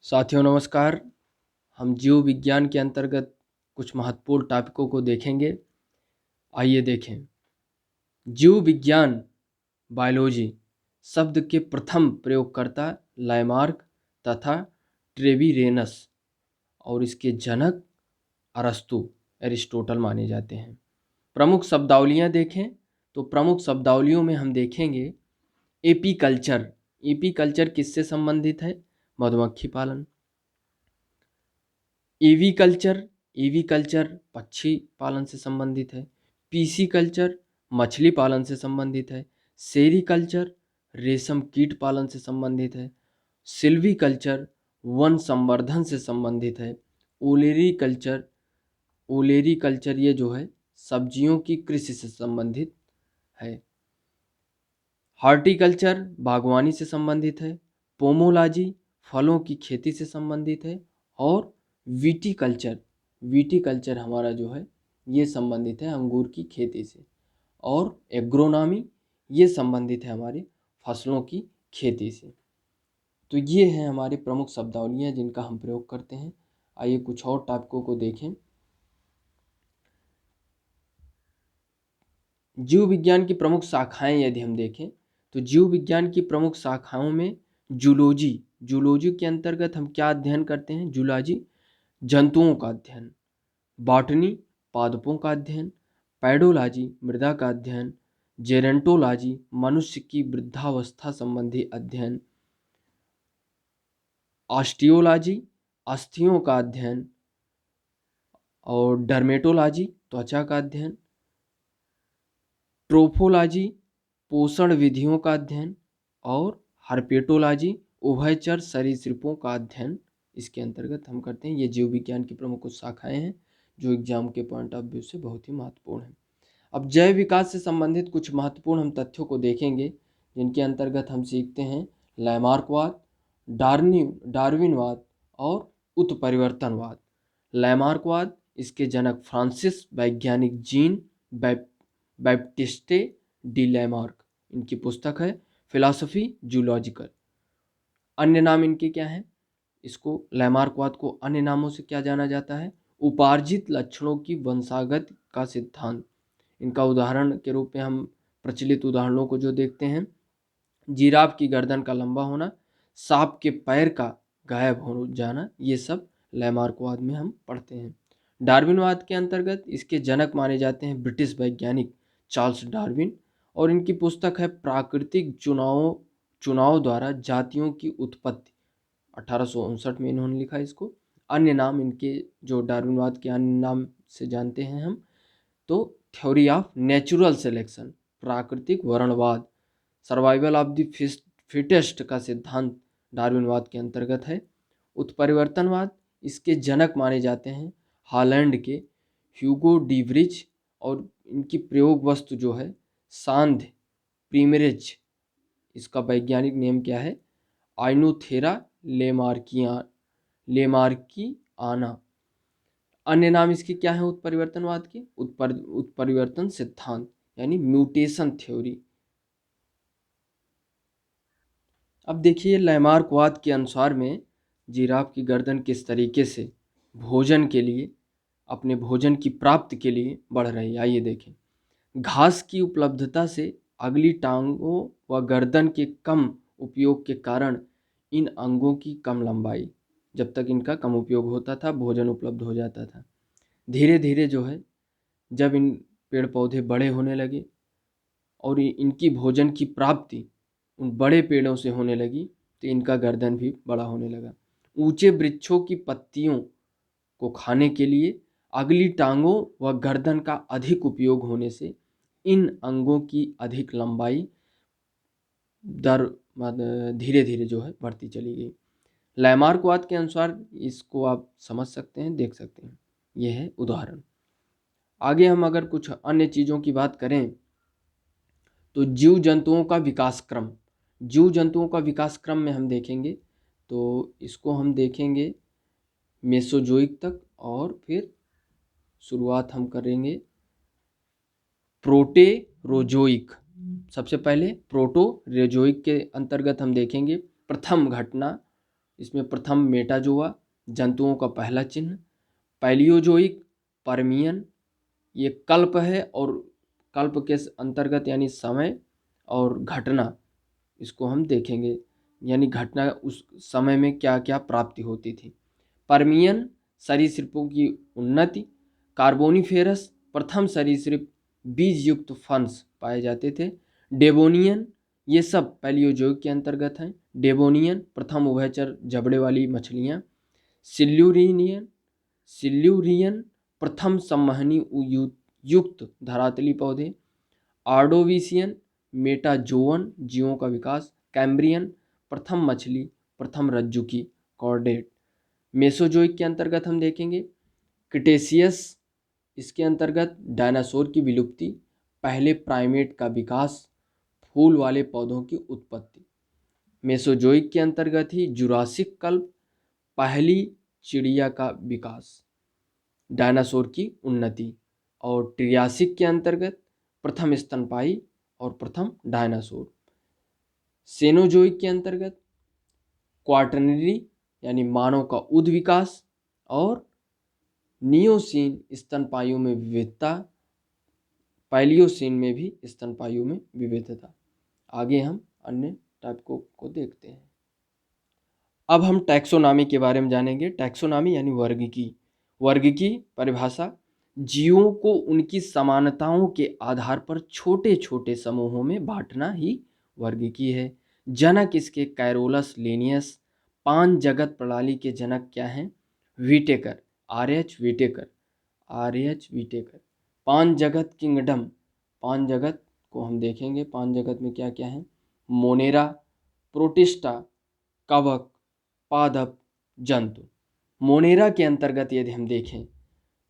साथियों नमस्कार। हम जीव विज्ञान के अंतर्गत कुछ महत्वपूर्ण टॉपिकों को देखेंगे। आइए देखें। जीव विज्ञान बायोलॉजी शब्द के प्रथम प्रयोगकर्ता लामार्क तथा ट्रेविरेनस और इसके जनक अरस्तु एरिस्टोटल माने जाते हैं। प्रमुख शब्दावलियाँ देखें तो प्रमुख शब्दावलियों में हम देखेंगे एपीकल्चर। एपीकल्चर किससे संबंधित है? मधुमक्खी पालन। एवीकल्चर, एवीकल्चर पक्षी पालन से संबंधित है। पीसीकल्चर मछली पालन से संबंधित है। सेरीकल्चर रेशम कीट पालन से संबंधित है। सिल्वीकल्चर वन संवर्धन से संबंधित है। ओलेरीकल्चर, ओलेरीकल्चर ये जो है सब्जियों की कृषि से संबंधित है। हॉर्टिकल्चर बागवानी से संबंधित है। पोमोलॉजी फलों की खेती से संबंधित है। और विटीकल्चर, विटीकल्चर हमारा जो है ये संबंधित है अंगूर की खेती से। और एग्रोनॉमी ये संबंधित है हमारे फसलों की खेती से। तो ये हैं हमारे प्रमुख शब्दावलियाँ जिनका हम प्रयोग करते हैं। आइए कुछ और टॉपिकों को देखें। जीव विज्ञान की प्रमुख शाखाएं यदि हम देखें तो जीव विज्ञान की प्रमुख शाखाओं में जूलॉजी, जूलॉजी के अंतर्गत हम क्या अध्ययन करते हैं? जूलॉजी जंतुओं का अध्ययन। बॉटनी पादपों का अध्ययन। पैडोलॉजी मृदा का अध्ययन। जेरेंटोलॉजी मनुष्य की वृद्धावस्था संबंधी अध्ययन। ऑस्टियोलॉजी अस्थियों का अध्ययन। और डर्मेटोलॉजी त्वचा का अध्ययन। ट्रोफोलॉजी पोषण विधियों का अध्ययन। और हर्पेटोलॉजी उभयचर सरीसृपों का अध्ययन इसके अंतर्गत हम करते हैं। ये जीव विज्ञान की प्रमुख कुछ शाखाएं हैं जो एग्जाम के पॉइंट ऑफ व्यू से बहुत ही महत्वपूर्ण है। अब जैव विकास से संबंधित कुछ महत्वपूर्ण हम तथ्यों को देखेंगे जिनके अंतर्गत हम सीखते हैं लैमार्कवाद, डार्विनवाद और उत्परिवर्तनवाद। लैमार्कवाद इसके जनक फ्रांसिस वैज्ञानिक जीन बैप्टिस्टे डी लैमार्क, इनकी पुस्तक है फिलॉसफी जूलॉजिकल। अन्य नाम इनके क्या हैं? इसको लैमार्कवाद को अन्य नामों से क्या जाना जाता है? उपार्जित लक्षणों की वंशागत का सिद्धांत। इनका उदाहरण के रूप में हम प्रचलित उदाहरणों को जो देखते हैं, जिराफ की गर्दन का लंबा होना, सांप के पैर का गायब हो जाना, ये सब लैमार्कवाद में हम पढ़ते हैं। डार्विनवाद के अंतर्गत इसके जनक माने जाते हैं ब्रिटिश वैज्ञानिक चार्ल्स डार्विन और इनकी पुस्तक है प्राकृतिक चुनाव द्वारा जातियों की उत्पत्ति। 1859 में इन्होंने लिखा इसको। अन्य नाम इनके जो डार्विनवाद के अन्य नाम से जानते हैं हम तो थ्योरी ऑफ नेचुरल सिलेक्शन, प्राकृतिक वर्णवाद, सर्वाइवल ऑफ द फिटेस्ट का सिद्धांत डार्विनवाद के अंतर्गत है। उत्परिवर्तनवाद इसके जनक माने जाते हैं हॉलैंड के ह्यूगो डीवरिच और इनकी प्रयोग वस्तु जो है सांध प्रीमरेज, इसका वैज्ञानिक नेम क्या है? आइनोथेरा लेमार्कियाना। अन्य नाम इसके क्या है उत्परिवर्तनवाद के? उत्परिवर्तन सिद्धांत यानी म्यूटेशन थ्योरी। अब देखिए लैमार्कवाद के अनुसार में जिराफ की गर्दन किस तरीके से भोजन के लिए, अपने भोजन की प्राप्ति के लिए बढ़ रही है। आइए देखें। घास की उपलब्धता से अगली टांगों व गर्दन के कम उपयोग के कारण इन अंगों की कम लंबाई, जब तक इनका कम उपयोग होता था भोजन उपलब्ध हो जाता था। धीरे धीरे जो है जब इन पेड़ पौधे बड़े होने लगे और इनकी भोजन की प्राप्ति उन बड़े पेड़ों से होने लगी तो इनका गर्दन भी बड़ा होने लगा। ऊंचे वृक्षों की पत्तियों को खाने के लिए अगली टांगों व गर्दन का अधिक उपयोग होने से इन अंगों की अधिक लंबाई दर धीरे धीरे जो है बढ़ती चली गई। लैमार्कवाद के अनुसार इसको आप समझ सकते हैं, देख सकते हैं। यह है उदाहरण। आगे हम अगर कुछ अन्य चीज़ों की बात करें तो जीव जंतुओं का विकास क्रम, जीव जंतुओं का विकास क्रम में हम देखेंगे तो इसको हम देखेंगे मेसोजोइक तक और फिर शुरुआत हम करेंगे प्रोटेरोजोइक। सबसे पहले प्रोटोरेजोइक के अंतर्गत हम देखेंगे प्रथम घटना इसमें प्रथम मेटाजोआ, जंतुओं का पहला चिन्ह। पैलियोजोइक, परमियन, ये कल्प है, और कल्प के अंतर्गत यानी समय और घटना, इसको हम देखेंगे, यानी घटना उस समय में क्या क्या प्राप्ति होती थी। परमियन, सरीसृपों की उन्नति। कार्बोनिफेरस, प्रथम सरीसृप बीज युक्त फंस पाए जाते थे। डेवोनियन, ये सब पैलियोजोइक के अंतर्गत हैं। डेवोनियन, प्रथम उभयचर जबड़े वाली मछलियाँ। सिल्यूरिनियन, सिल्यूरियन, प्रथम संवहनी युक्त धरातली पौधे। आर्डोविसियन, मेटाजोवन, जीवों का विकास। कैम्ब्रियन, प्रथम मछली, प्रथम रज्जु की कॉर्डेट। मेसोजोइक के अंतर्गत हम देखेंगे क्रिटेशियस, इसके अंतर्गत डायनासोर की विलुप्ति, पहले प्राइमेट का विकास, फूल वाले पौधों की उत्पत्ति। मेसोजोइक के अंतर्गत ही जुरासिक कल्प, पहली चिड़िया का विकास, डायनासोर की उन्नति। और ट्रियासिक के अंतर्गत प्रथम स्तनपायी और प्रथम डायनासोर। सेनोजोइक के अंतर्गत क्वाटरनरी यानी मानव का उद विकास, और नियोसीन स्तनपायियों में विविधता, पैलियोसीन में भी स्तनपायियों में विविधता। आगे हम अन्य टाइप को देखते हैं। अब हम टैक्सोनॉमी के बारे में जानेंगे। टैक्सोनॉमी यानी वर्गीकी। वर्ग की परिभाषा, जीवों को उनकी समानताओं के आधार पर छोटे छोटे समूहों में बांटना ही वर्गीकी है। जनक इसके कैरोलस लिनियस। पांच जगत प्रणाली के जनक क्या हैं? Whittaker, R H Whittaker, R H Whittaker. पांच जगत किंगडम, पांच जगत को हम देखेंगे, पांच जगत में क्या क्या है? मोनेरा, प्रोटिस्टा, कवक, पादप, जंतु। मोनेरा के अंतर्गत यदि हम देखें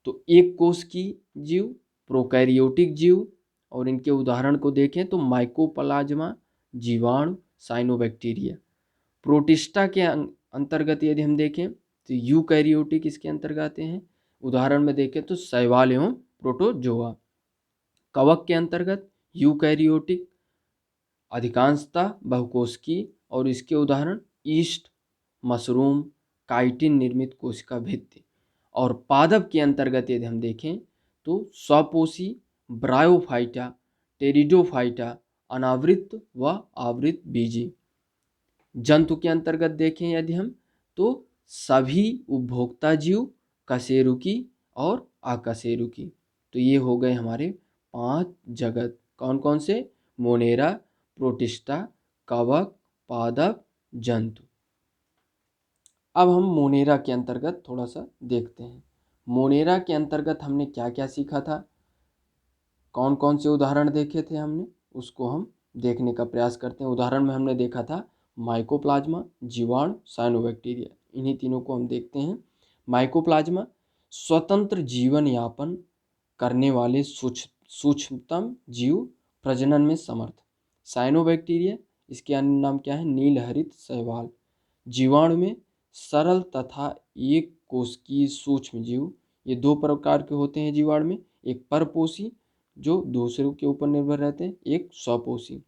तो एक कोष की जीव, प्रोकैरियोटिक जीव, और इनके उदाहरण को देखें तो माइकोप्लाज्मा, जीवाणु, साइनोबैक्टीरिया। प्रोटिस्टा के अंतर्गत यदि हम देखें तो यूकैरियोटिक इसके अंतर्गत आते हैं। उदाहरण में देखें तो शैवाल एवं प्रोटोजोआ। कवक के अंतर्गत यूकैरियोटिक, अधिकांशतः बहुकोशिकीय, और इसके उदाहरण ईस्ट, मशरूम, काइटिन निर्मित कोशिका भित्ति। और पादप के अंतर्गत यदि हम देखें तो स्वपोषी, ब्रायोफाइटा, टेरिडोफाइटा, अनावृत व आवृत बीजी। जंतु के अंतर्गत देखें यदि हम तो सभी उपभोक्ता जीव, कशेरुकी और अकशेरुकी। तो ये हो गए हमारे पांच जगत। कौन कौन से? मोनेरा, प्रोटिस्टा, कवक, पादप, जंतु। अब हम मोनेरा के अंतर्गत थोड़ा सा देखते हैं। मोनेरा के अंतर्गत हमने क्या क्या सीखा था, कौन कौन से उदाहरण देखे थे हमने, उसको हम देखने का प्रयास करते हैं। उदाहरण में हमने देखा था माइकोप्लाज्मा, जीवाणु, साइनोबैक्टीरिया। इन्हीं तीनों को हम देखते हैं। माइकोप्लाज्मा, स्वतंत्र जीवन यापन करने वाले सूक्ष्मतम जीव, प्रजनन में समर्थ। साइनोबैक्टीरिया, इसके अन्य नाम क्या है? नीलहरित शैवाल। जीवाणु में सरल तथा एक कोशिकीय सूक्ष्म जीव। ये दो प्रकार के होते हैं जीवाणु में, एक परपोषी जो दूसरों के ऊपर निर्भर रहते हैं, एक स्वपोषी।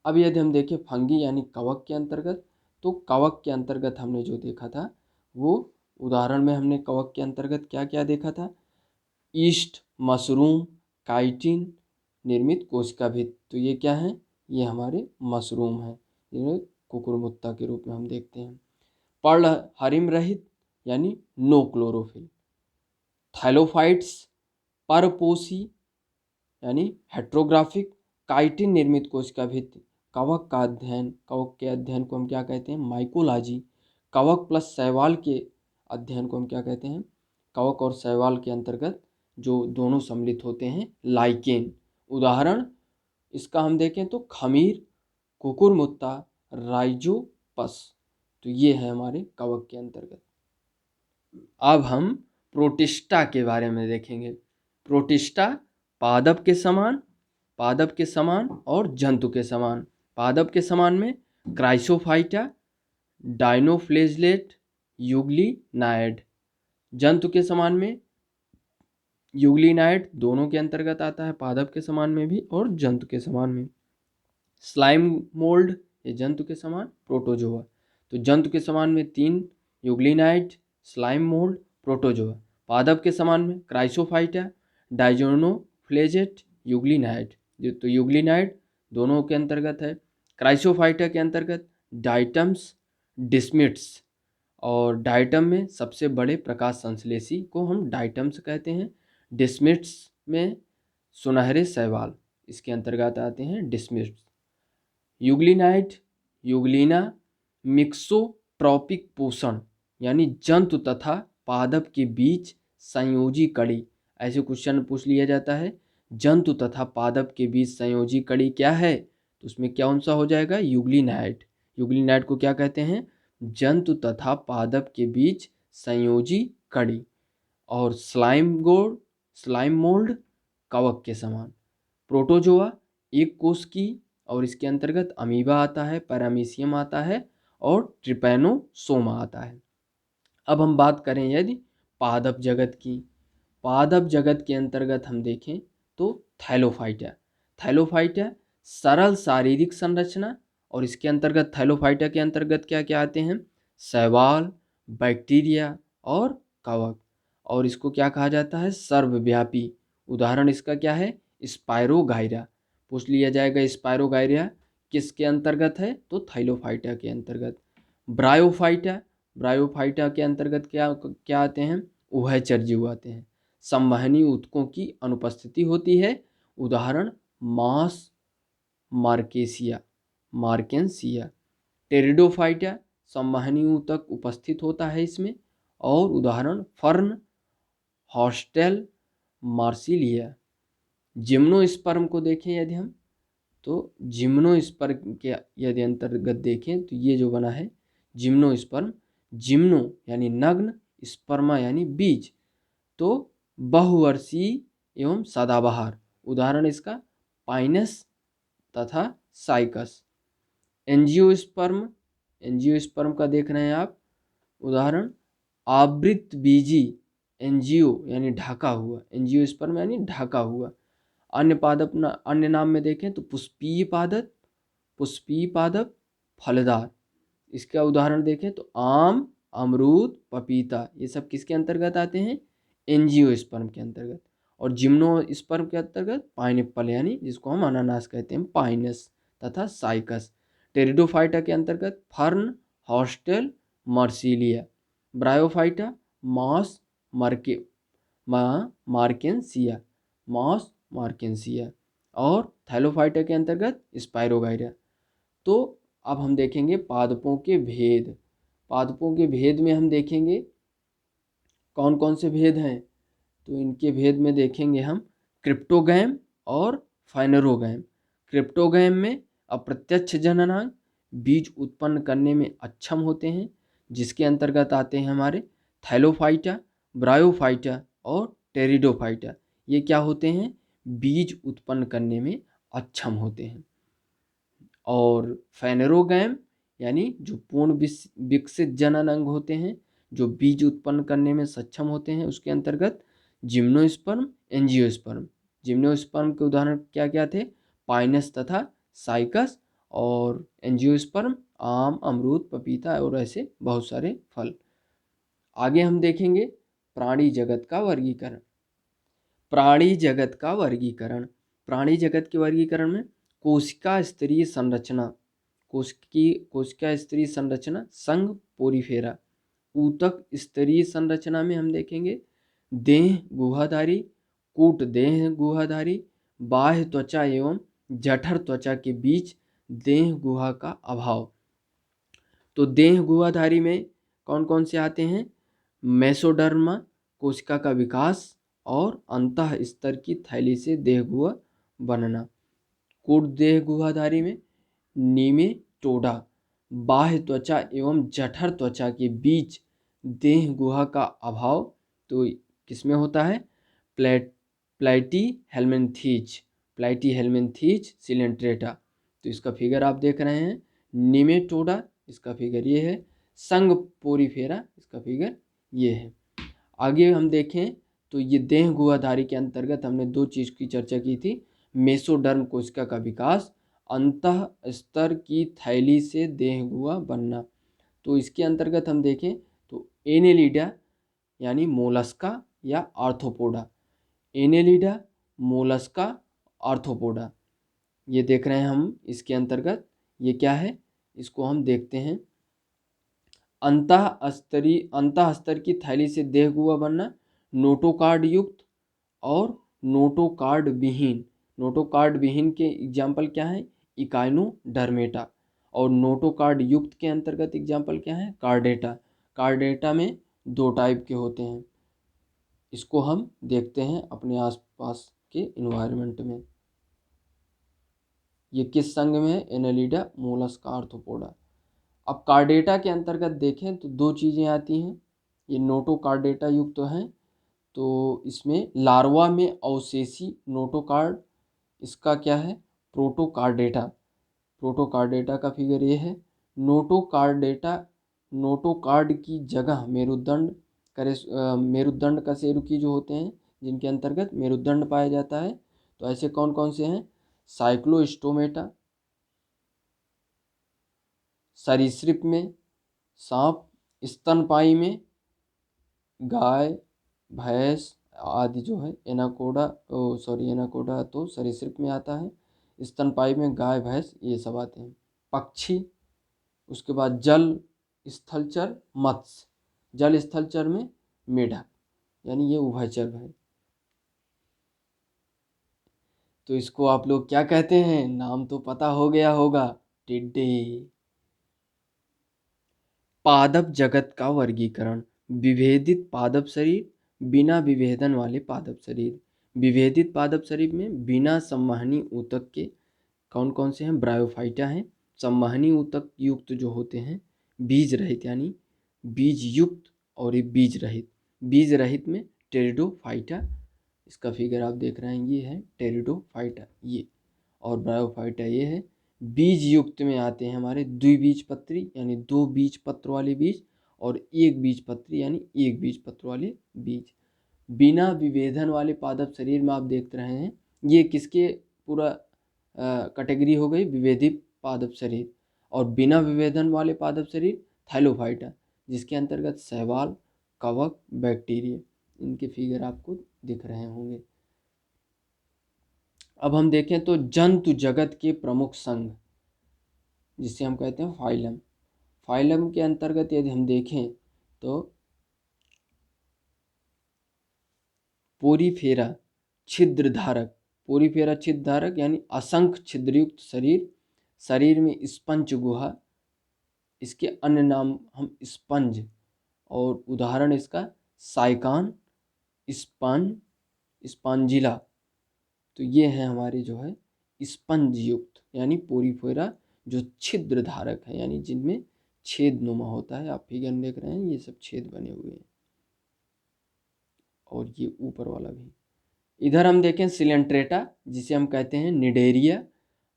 अब यदि हम देखें फंगी यानी कवक के अंतर्गत, तो कवक के अंतर्गत हमने जो देखा था वो उदाहरण में हमने कवक के अंतर्गत क्या क्या देखा था? ईस्ट, मशरूम, काइटिन निर्मित कोशिका भित्ति। तो ये क्या है? ये हमारे मशरूम है, जिन्हें कुकुरमुत्ता के रूप में हम देखते हैं। पर्ल हरिम रहित यानी नो क्लोरोफिल। थैलोफाइट्स, परपोषी यानी हेट्रोग्राफिक, काइटिन निर्मित कोशिका भित्ति। कवक का अध्ययन, कवक के अध्ययन को हम क्या कहते हैं? माइकोलॉजी। कवक प्लस शैवाल के अध्ययन को हम क्या कहते हैं? कवक और शैवाल के अंतर्गत जो दोनों सम्मिलित होते हैं, लाइकेन। उदाहरण इसका हम देखें तो खमीर, कुकुरमुत्ता, राइजोपस। तो ये है हमारे कवक के अंतर्गत। अब हम प्रोटिस्टा के बारे में देखेंगे। प्रोटिस्टा पादप के समान, पादप के समान और जंतु के समान। पादप के समान में क्राइसोफाइटा, डाइनोफ्लेजलेट, यूग्लिनाइड। जंतु के समान में यूग्लिनाइड दोनों के अंतर्गत आता है, पादप के समान में भी और जंतु के समान में। स्लाइम मोल्ड, ये जंतु के समान, प्रोटोजोआ। तो जंतु के समान में 3 यूग्लिनाइड, स्लाइम मोल्ड, प्रोटोजोआ। पादप के समान में क्राइसोफाइटा, डायजोनोफ्लेजेट, यूग्लिनाइड। तो यूग्लिनाइड दोनों के अंतर्गत है। क्राइसोफाइटा के अंतर्गत डाइटम्स, डिस्मिट्स, और डाइटम में सबसे बड़े प्रकाश संश्लेषी को हम डाइटम्स कहते हैं। डिस्मिट्स में सुनहरे शैवाल इसके अंतर्गत आते हैं डिस्मिट्स। यूग्लिनाइड, यूग्लिना मिक्सोट्रॉपिक पोषण यानी जंतु तथा पादप के बीच संयोजी कड़ी। ऐसे क्वेश्चन पूछ लिया जाता है, जंतु तथा पादप के बीच संयोजी कड़ी क्या है, तो उसमें क्या कौन सा हो जाएगा, यूग्लिनाइड। यूग्लिनाइड को क्या कहते हैं, जंतु तथा पादप के बीच संयोजी कड़ी। और स्लाइम मोल्ड कवक के समान। प्रोटोजोआ एक कोश की, और इसके अंतर्गत अमीबा आता है, पैरामीशियम आता है और ट्रिपैनोसोमा आता है। अब हम बात करें यदि पादप जगत की, पादप जगत के अंतर्गत हम देखें तो थैलोफाइटा। थैलोफाइटा सरल शारीरिक संरचना, और इसके अंतर्गत थैलोफाइटा के अंतर्गत क्या क्या आते हैं, शैवाल, बैक्टीरिया और कवक। और इसको क्या कहा जाता है, सर्वव्यापी। उदाहरण इसका क्या है, स्पायरोगाइरा। पूछ लिया जाएगा स्पायरोगाइरा किसके अंतर्गत है, तो थैलोफाइटा के अंतर्गत। ब्रायोफाइटा, ब्रायोफाइटा के अंतर्गत क्या क्या आते हैं, उभयचर जीव आते हैं। संवहनी ऊतकों की अनुपस्थिति होती है। उदाहरण मांस मार्केंसिया। टेरिडोफाइटा संवहनी ऊतक उपस्थित होता है इसमें। और उदाहरण फर्न, हॉस्टेल, मार्सिलिया। जिम्नोस्पर्म को देखें यदि हम, तो जिम्नोस्पर्म के यदि अंतर्गत देखें तो ये जो बना है जिम्नोस्पर्म, जिम्नो यानी नग्न, स्पर्मा यानी बीज, तो बहुवर्षीय एवं सदाबहार। उदाहरण इसका पाइनस तथा साइकस। एंजियोस्पर्म, एंजियोस्पर्म का देख रहे हैं आप, उदाहरण आवृत बीजी, एंजियो यानी ढका हुआ, एंजियोस्पर्म यानी ढका हुआ। अन्य नाम में देखें तो पुष्पीय पादप फलदार। इसका उदाहरण देखें तो आम, अमरूद, पपीता, ये सब किसके अंतर्गत आते हैं, एंजियोस्पर्म के अंतर्गत। और जिम्नोस्पर्म के अंतर्गत पाइनएप्पल यानी जिसको हम अनानास कहते हैं, पाइनस तथा साइकस। टेरिडोफाइटा के अंतर्गत फर्न, हॉस्टेल, मार्सिलिया। ब्रायोफाइटा मास मार्केंसिया, और थैलोफाइटा के अंतर्गत स्पायरोगाइरा। तो अब हम देखेंगे पादपों के भेद। पादपों के भेद में हम देखेंगे कौन कौन से भेद हैं, तो इनके भेद में देखेंगे हम क्रिप्टोगैम और फाइनेरोगैम। क्रिप्टोगैम में अप्रत्यक्ष जननांग बीज उत्पन्न करने में अक्षम होते हैं, जिसके अंतर्गत आते हैं हमारे थैलोफाइटा, ब्रायोफाइटा और टेरिडोफाइटा। ये क्या होते हैं, बीज उत्पन्न करने में अक्षम होते हैं। और फेनेरोगैम यानी जो पूर्ण विकसित जनन अंग होते हैं, जो बीज उत्पन्न करने में सक्षम होते हैं, उसके अंतर्गत जिम्नोस्पर्म, एंजियोस्पर्म। जिम्नोस्पर्म के उदाहरण क्या क्या थे, पाइनस तथा साइकस। और एंजियोस्पर्म आम, अमरूद, पपीता और ऐसे बहुत सारे फल। आगे हम देखेंगे प्राणी जगत का वर्गीकरण। प्राणी जगत का वर्गीकरण, प्राणी जगत के वर्गीकरण में कोशिका स्तरीय संरचना, कोशिका स्तरीय संरचना संघ पोरीफेरा। ऊतक स्तरीय संरचना में हम देखेंगे देह गुहाधारी, कूट देह गुहाधारी, बाह्य त्वचा एवं जठर त्वचा के बीच देह गुहा का अभाव। तो देह गुहाधारी में कौन कौन से आते हैं, मेसोडर्मा कोशिका का विकास और अंतः स्तर की थैली से देह गुहा बनना। कूट देह गुहाधारी में नीमेटोडा, बाह्य त्वचा एवं जठर त्वचा के बीच देह गुहा का अभाव, तो किसमें होता है, प्लैटी सिलेंट्रेटा। तो इसका फिगर आप देख रहे हैं, नीमेटोडा इसका फिगर ये है, संघ पोरीफेरा इसका फिगर ये है। आगे हम देखें तो ये देह गुहाधारी के अंतर्गत हमने दो चीज़ की चर्चा की थी, मेसोडर्म कोशिका का विकास, अंतः स्तर की थैली से देह गुहा बनना। तो इसके अंतर्गत हम देखें तो एनेलिडा यानी मोलस्का या आर्थ्रोपोडा, एनेलिडा, मोलस्का, आर्थ्रोपोडा, ये देख रहे हैं हम इसके अंतर्गत। ये क्या है, इसको हम देखते हैं। अंतःस्तर की थैली से देह गुहा बनना, नोटोकार्ड युक्त और नोटोकार्ड विहीन। नोटोकार्ड विहीन के एग्जाम्पल क्या है, इकाइनोडर्मेटा, और नोटोकार्ड युक्त के अंतर्गत एग्जाम्पल क्या है, कार्डेटा। कार्डेटा में 2 टाइप के होते हैं। इसको हम देखते हैं अपने आसपास के इन्वायरमेंट में। ये किस संघ में है, एनेलिडा, मोलस्का, आर्थ्रोपोडा। अब कार्डेटा के अंतर्गत देखें तो 2 चीज़ें आती हैं। ये नोटोकार्डेटा युक्त तो हैं, तो इसमें लार्वा में अवशेषी नोटोकार्ड, इसका क्या है, प्रोटोकार्डेटा। प्रोटोकार्डेटा का फिगर ये है। नोटोकार्डेटा, नोटोकार्ड की जगह मेरुदंड, मेरुदंड कशेरुकी जो होते हैं, जिनके अंतर्गत मेरुदंड पाया जाता है। तो ऐसे कौन कौन से हैं, साइक्लोस्टोमेटा, सरीसृप में सांप, स्तनपायी में गाय, भैंस आदि जो है, एनाकोडा तो सरीसृप में आता है, स्तनपायी में गाय, भैंस, ये सब आते हैं। पक्षी, उसके बाद जल स्थलचर, मत्स्य, जल स्थलचर में मेढक, यानी ये उभयचर है। तो इसको आप लोग क्या कहते हैं, नाम तो पता हो गया होगा, टिड्डे। पादप जगत का वर्गीकरण, विभेदित पादप शरीर, बिना विभेदन वाले पादप शरीर। विभेदित पादप शरीर में बिना संवहनी ऊतक के कौन कौन से हैं, ब्रायोफाइटा हैं। संवहनी ऊतक युक्त जो होते हैं, बीज रहित यानी बीज युक्त, और ये बीज रहित। बीज रहित में टेरिडोफाइटा, इसका फिगर आप देख रहे हैं, ये है टेरिडोफाइटा ये, और ब्रायोफाइटा ये है। बीज युक्त में आते हैं हमारे द्विबीजपत्री यानी 2 बीज पत्र वाले बीज, और एक बीज पत्री यानी एक बीज पत्र वाले बीज। बिना विभेदन वाले पादप शरीर में आप देख रहे हैं, ये किसके पूरा कैटेगरी हो गई, विभेदित पादप शरीर। और बिना विभेदन वाले पादप शरीर थैलोफाइटा, जिसके अंतर्गत शैवाल, कवक, बैक्टीरिया, इनके फिगर आपको दिख रहे होंगे। अब हम देखें तो जंतु जगत के प्रमुख संघ, जिसे हम कहते हैं फाइलम। फाइलम के अंतर्गत यदि हम देखें तो पोरीफेरा छिद्रधारक, पोरीफेरा छिद्रधारक यानी असंख्य छिद्रयुक्त शरीर, शरीर में स्पंज गुहा, इसके अन्य नाम हम स्पंज, और उदाहरण इसका साइकान, स्पंज, स्पंजिला। तो ये है हमारे जो है स्पंज युक्त यानी पोरीफेरा, जो छिद्र धारक है यानी जिनमें छेद नुमा होता है। आप फिगर में देख रहे हैं, ये सब छेद बने हुए हैं, और ये ऊपर वाला भी। इधर हम देखें सिलेंट्रेटा, जिसे हम कहते हैं निडेरिया,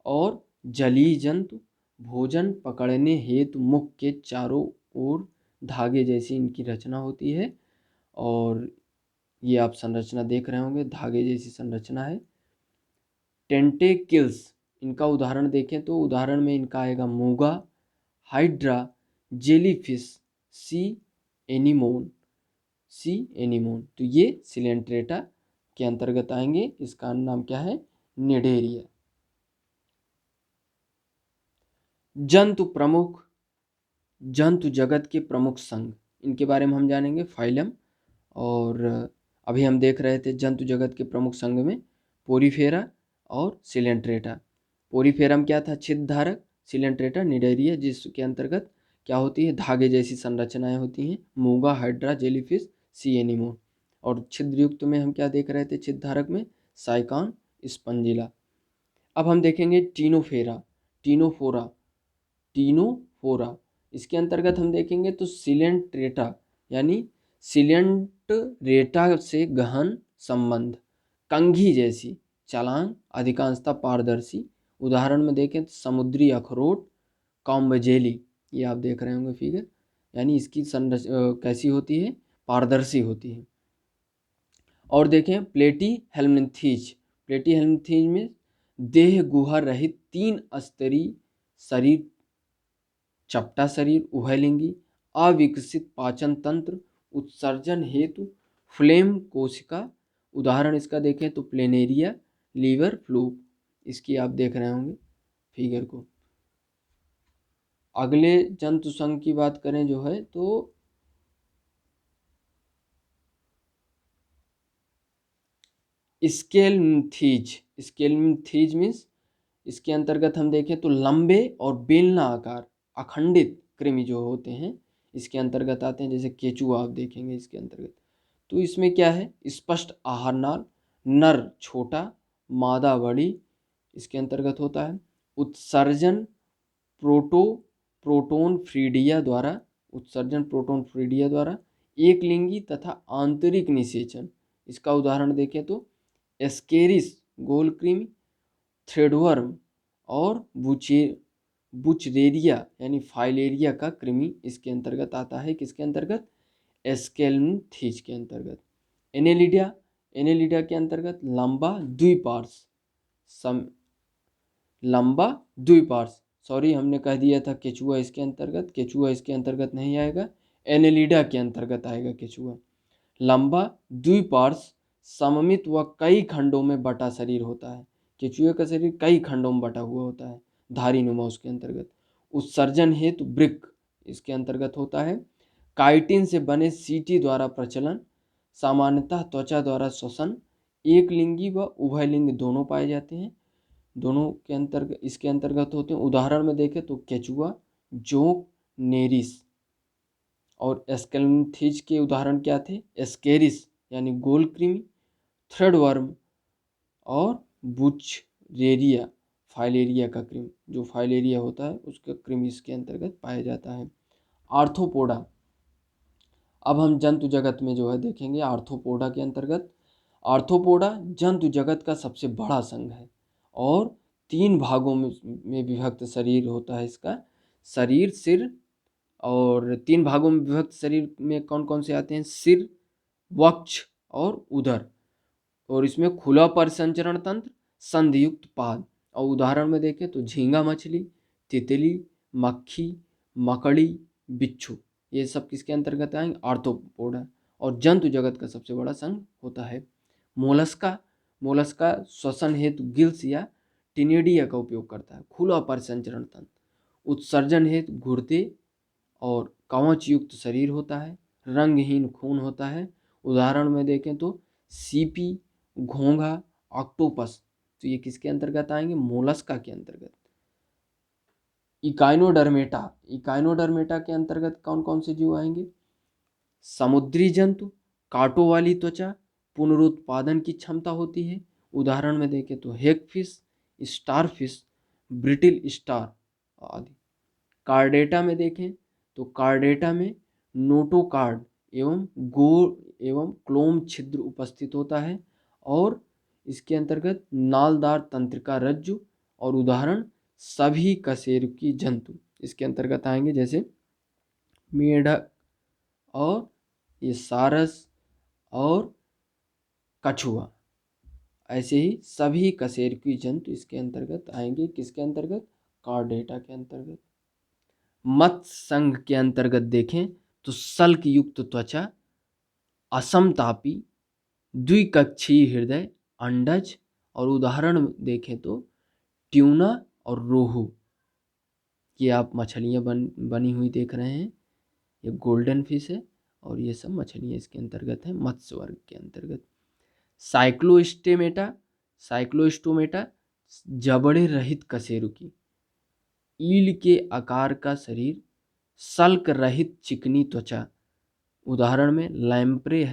और जलीय जंतु, भोजन पकड़ने हेतु मुख के चारों ओर धागे जैसी इनकी रचना होती है, और ये आप संरचना देख रहे होंगे, धागे जैसी संरचना है। टेंटेकिल्स, इनका उदाहरण देखें तो उदाहरण में इनका आएगा मूंगा, हाइड्रा, जेलीफिश, सी एनीमोन, सी एनीमोन। तो ये सिलेंट्रेटा के अंतर्गत आएंगे। इसका नाम क्या है, निडेरिया। जंतु जगत के प्रमुख संघ, इनके बारे में हम जानेंगे, फाइलम। और अभी हम देख रहे थे जंतु जगत के प्रमुख संघ में पोरीफेरा और सिलेंट्रेटा। पोरीफेरम क्या था, छिद्रधारक, सिलेंट्रेटा निडेरिया, जिसके अंतर्गत क्या होती है, धागे जैसी संरचनाएं होती हैं, मूंगा, हाइड्रा, जेलीफिश, सी एनीमोन। और छिद्रयुक्त में हम क्या देख रहे थे, छिद्रधारक में साइकान, स्पंजिला। अब हम देखेंगे टीनोफेरा, टीनोफोरा, टीनोफोरा। इसके अंतर्गत हम देखेंगे तो सिलेंट्रेटा यानी सिलेंट्रेटा से गहन संबंध, कंघी जैसी चालान, अधिकांशतः पारदर्शी। उदाहरण में देखें तो समुद्री अखरोट, कॉम्बजेली, ये आप देख रहे होंगे फिगर, यानी इसकी कैसी होती है, पारदर्शी होती है। और देखें प्लेटी हेलमिन्थीज, प्लेटी हेलमिन्थीज में देह गुहा रहित 3 स्तरीय शरीर चपटा शरीर उभयलिंगी, अविकसित पाचन तंत्र, उत्सर्जन हेतु फ्लेम कोशिका। उदाहरण इसका देखें तो प्लेनेरिया, लीवर फ्लू। इसकी आप देख रहे होंगे फिगर को। अगले जंतु संघ की बात करें जो है तो स्केलमिंथीज। स्केलमिंथीज मीन्स इसके अंतर्गत हम देखें तो लंबे और बेलना आकार अखंडित कृमि जो होते हैं इसके अंतर्गत आते हैं। जैसे केचुआ आप देखेंगे इसके अंतर्गत। तो इसमें क्या है, स्पष्ट आहार नाल, नर छोटा मादा बड़ी इसके अंतर्गत होता है। उत्सर्जन प्रोटोन फ्रीडिया द्वारा, उत्सर्जन प्रोटोन फ्रीडिया द्वारा। एक लिंगी तथा आंतरिक निषेचन। इसका उदाहरण देखें तो एस्केरिस गोल कृमि, थ्रेडवर्म और बुचरेरिया यानी फाइलेरिया का कृमि इसके अंतर्गत आता है। किसके अंतर्गत, एस्केलमिंथीज के अंतर्गत। एनेलिडा, एनेलिडा के अंतर्गत लंबा द्विपार्श्व, लंबा द्विपार्श्व। सॉरी हमने कह दिया था केचुआ इसके अंतर्गत, केचुआ इसके अंतर्गत नहीं आएगा, एनेलिडा के अंतर्गत आएगा केचुआ। लंबा द्विपार्श्व सममित व कई खंडों में बटा शरीर होता है। केचुए का शरीर कई खंडों में बटा हुआ होता है, धारी नुमा उसके अंतर्गत। उत्सर्जन हेतु वृक्क इसके अंतर्गत होता है। काइटिन से बने सीटी द्वारा प्रचलन, सामान्यतः त्वचा द्वारा श्वसन। एक लिंगी व उभयलिंग दोनों पाए जाते हैं, दोनों के अंतर्गत इसके अंतर्गत होते हैं। उदाहरण में देखें तो केचुआ, जोंक, नेरिस। और एस्केलमिंथीज के उदाहरण क्या थे, एस्केरिस यानी गोल कृमि, थ्रेडवर्म और बुचरेरिया फाइलेरिया का कृमि, जो फाइलेरिया होता है उसका कृमि इसके अंतर्गत पाया जाता है। आर्थ्रोपोडा, अब हम जंतु जगत में जो है देखेंगे आर्थ्रोपोडा के अंतर्गत। आर्थ्रोपोडा जंतु जगत का सबसे बड़ा संघ है और 3 भागों में विभक्त शरीर होता है इसका। शरीर, सिर और 3 भागों में विभक्त शरीर में कौन कौन से आते हैं, सिर, वक्ष और उदर। और इसमें खुला परिसंचरण तंत्र, संधियुक्त पाद। और उदाहरण में देखें तो झींगा मछली, तितली, मक्खी, मकड़ी, बिच्छू, ये सब किसके अंतर्गत आएंगे, आर्थ्रोपोडा। और जंतु जगत का सबसे बड़ा संघ होता है मोलस्का। मोलस्का श्वसन हेतु गिल्स या टिनेडिया का उपयोग करता है, खुला परिसंचरण तंत्र। उत्सर्जन हेतु गुर्दे और कवच युक्त शरीर होता है, रंगहीन खून होता है। उदाहरण में देखें तो सीपी, घोंघा, ऑक्टोपस। तो ये किसके अंतर्गत आएंगे, मोलस्का के अंतर्गत। इकाइनोडर्मेटा, इकाइनोडर्मेटा के अंतर्गत कौन कौन से जीव आएंगे, समुद्री जंतु, कांटों वाली त्वचा, पुनरुत्पादन की क्षमता होती है। उदाहरण में देखें तो हेगफिश, स्टारफिश, ब्रिटिल स्टार आदि। कार्डेटा में देखें तो कार्डेटा में नोटोकार्ड एवं गोल एवं क्लोम छिद्र उपस्थित होता है और इसके अंतर्गत नालदार तंत्रिका रज्जु। और उदाहरण सभी कशेरुकी जंतु इसके अंतर्गत आएंगे, जैसे मेढक और ये सारस और कछुआ। ऐसे ही सभी कशेरुकी जंतु इसके अंतर्गत आएंगे, किसके अंतर्गत, कार्डेटा के अंतर्गत। मत्स्य संघ के अंतर्गत देखें तो सल्क युक्त त्वचा, असमतापी, द्विकक्षीय हृदय, अंडज। और उदाहरण देखें तो ट्यूना और रोहू। ये आप मछलियाँ बनी हुई देख रहे हैं, ये गोल्डन फिश है और ये सब मछलियाँ इसके अंतर्गत हैं, मत्स्य वर्ग के अंतर्गत। साइक्लोस्टोमेटा, साइक्लोस्टोमेटा जबड़े रहित कशेरुकी, ईल के आकार का शरीर, सल्क रहित चिकनी त्वचा। उदाहरण में लैम्प्रे,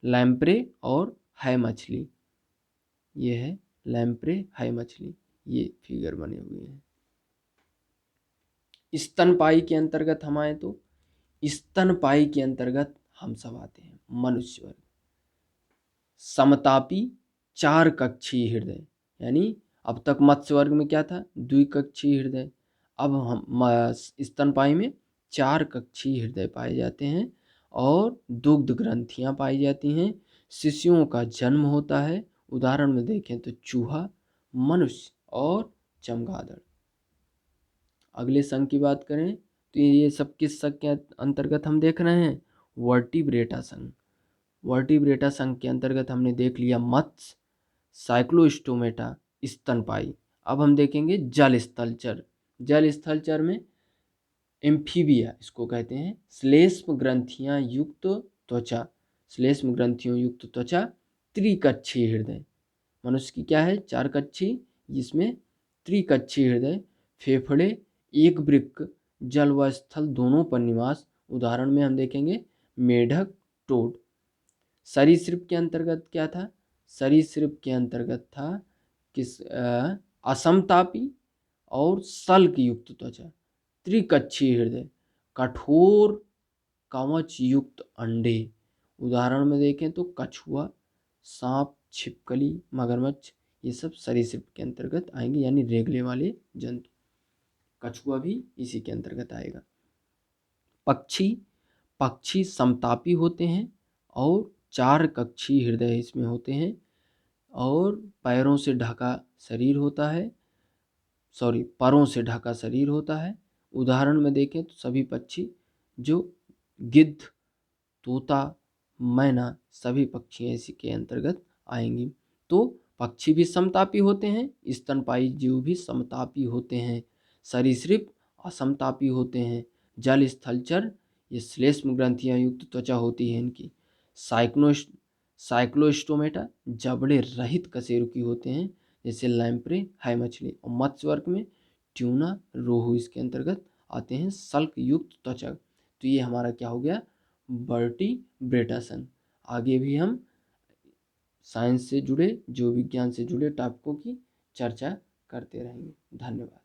लैम्प्रे और है मछली, ये है लैम्प्रे है मछली, ये फिगर बने हुए हैं। स्तनपाई के अंतर्गत हम आए तो स्तनपाई के अंतर्गत हम सब आते हैं मनुष्य वर्ग। समतापी 4 कक्षीय हृदय, यानी अब तक मत्स्य वर्ग में क्या था, द्विकक्षीय हृदय। अब हम स्तनपाई में 4 कक्षीय हृदय पाए जाते हैं और दुग्ध ग्रंथियां पाई जाती हैं। शिशुओं का जन्म होता है। उदाहरण में देखें तो चूहा, मनुष्य और चमगादड़। अगले संघ की बात करें तो ये सब किस संघ के अंतर्गत हम देख रहे हैं? वर्टिब्रेटा संघ। वर्टिब्रेटा संघ के अंतर्गत हमने देख लिया मत्स्य, साइक्लोस्टोमेटा, स्तनपायी। अब हम देखेंगे जल स्थलचर। जल स्थलचर में एम्फीबिया इसको कहते हैं, श्लेष्म ग्रंथियां युक्त त्वचा, श्लेष्म ग्रंथियों युक्त त्वचा, त्रिकक्षीय हृदय। मनुष्य की क्या है? 4 कक्षी, जिसमें त्रिकक्षीय हृदय, फेफड़े, एक वृक्क, जल व स्थल दोनों पर निवास। उदाहरण में हम देखेंगे मेढक, टोड। सरीसृप के अंतर्गत क्या था? सरीसृप के अंतर्गत था किस असमतापी और सल्क युक्त त्वचा, त्रिकक्षीय हृदय, कठोर कवच युक्त अंडे। उदाहरण में देखें तो कछुआ, सांप, छिपकली, मगरमच्छ, ये सब सरीसृप के अंतर्गत आएंगे, यानी रेंगने वाले जंतु। कछुआ भी इसी के अंतर्गत आएगा। पक्षी, पक्षी समतापी होते हैं और 4 कक्षीय हृदय इसमें होते हैं और पैरों से ढका शरीर होता है, परों से ढका शरीर होता है। उदाहरण में देखें तो सभी पक्षी, जो गिद्ध, तोता, मैना, सभी पक्षी इसी के अंतर्गत आएंगी। तो पक्षी भी समतापी होते हैं, स्तनपायी जीव भी समतापी होते हैं, सरीसृप असमतापी होते हैं, जल स्थलचर ये श्लेष्म ग्रंथियां युक्त त्वचा होती है इनकी। साइक्लोस्टोमेटा जबड़े रहित कशेरुकी होते हैं, जैसे लैम्प्रे है मछली। और मत्स्य वर्ग में ट्यूना, रोहू इसके अंतर्गत आते हैं, सल्क युक्त त्वचा। तो ये हमारा क्या हो गया? वर्टिब्रेटा संघ। आगे भी हम साइंस से जुड़े, जीव विज्ञान से जुड़े टॉपिकों की चर्चा करते रहेंगे। धन्यवाद।